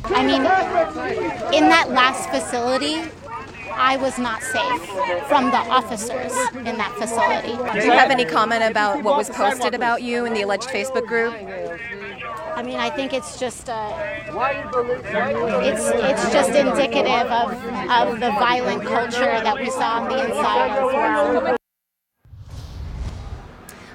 I mean, in that last facility, I was not safe from the officers in that facility. Do you have any comment about what was posted about you in the alleged Facebook group? I mean, I think it's just it's just indicative of the violent culture that we saw on the inside of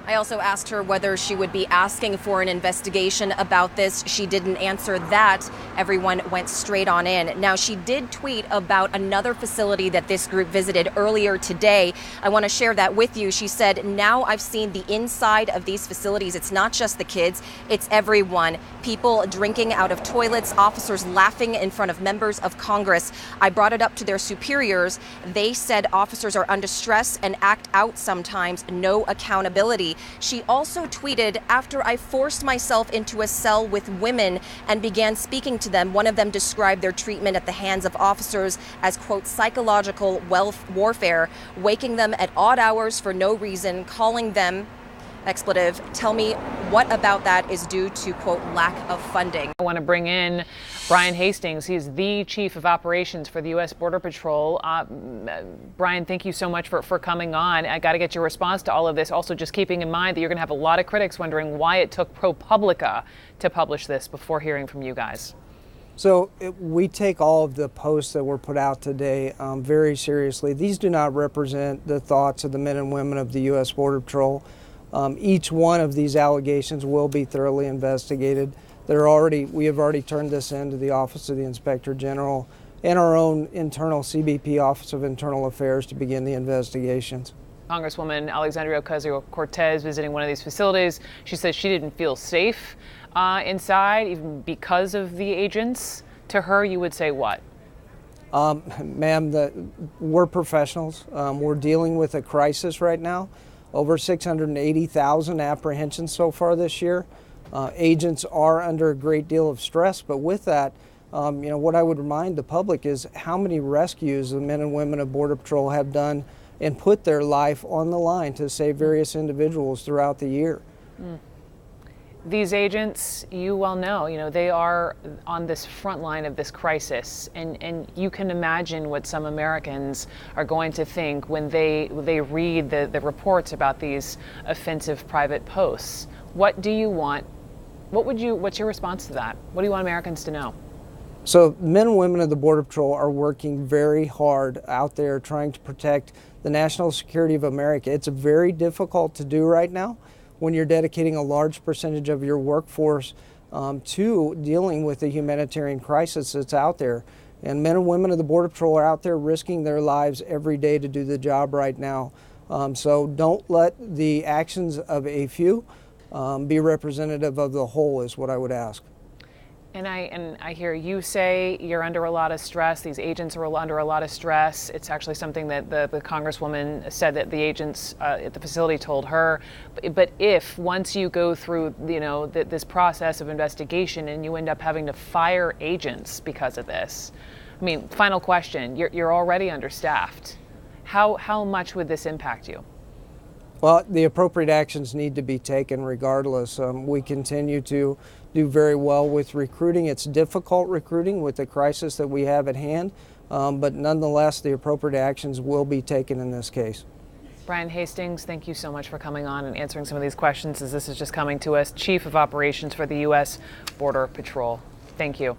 I also asked her whether she would be asking for an investigation about this. She didn't answer that. Everyone went straight on in. Now, she did tweet about another facility that this group visited earlier today. I want to share that with you. She said, "Now I've seen the inside of these facilities. It's not just the kids, it's everyone. People drinking out of toilets, officers laughing in front of members of Congress. I brought it up to their superiors. They said officers are under stress and act out sometimes. No accountability." She also tweeted, "After I forced myself into a cell with women and began speaking to them, one of them described their treatment at the hands of officers as, quote, psychological warfare, waking them at odd hours for no reason, calling them expletive. Tell me what about that is due to, quote, lack of funding." I want to bring in Brian Hastings. He's the chief of operations for the U.S. Border Patrol. Brian, thank you so much for coming on. I got to get your response to all of this. Also, just keeping in mind that you're going to have a lot of critics wondering why it took ProPublica to publish this before hearing from you guys. So we take all of the posts that were put out today very seriously. These do not represent the thoughts of the men and women of the U.S. Border Patrol. Each one of these allegations will be thoroughly investigated. We have already turned this in to the Office of the Inspector General and our own internal CBP Office of Internal Affairs to begin the investigations. Congresswoman Alexandria Ocasio-Cortez visiting one of these facilities. She says she didn't feel safe inside, even because of the agents. To her, you would say what? Ma'am, we're professionals. We're dealing with a crisis right now. Over 680,000 apprehensions so far this year. Agents are under a great deal of stress, but with that, what I would remind the public is how many rescues the men and women of Border Patrol have done and put their life on the line to save various individuals throughout the year. These agents, you well know, they are on this front line of this crisis, and you can imagine what some Americans are going to think when they read the reports about these offensive private posts. What do you want? What's your response to that? What do you want Americans to know? So men and women of the Border Patrol are working very hard out there trying to protect the national security of America. It's very difficult to do right now when you're dedicating a large percentage of your workforce to dealing with the humanitarian crisis that's out there. And men and women of the Border Patrol are out there risking their lives every day to do the job right now. So don't let the actions of a few be representative of the whole is what I would ask. And I hear you say you're under a lot of stress. These agents are under a lot of stress. It's actually something that the Congresswoman said that the agents at the facility told her. But if once you go through, this process of investigation and you end up having to fire agents because of this, I mean, final question: you're already understaffed. How much would this impact you? Well, the appropriate actions need to be taken regardless. We continue to do very well with recruiting. It's difficult recruiting with the crisis that we have at hand, but nonetheless, the appropriate actions will be taken in this case. Brian Hastings, thank you so much for coming on and answering some of these questions as this is just coming to us. Chief of Operations for the U.S. Border Patrol. Thank you.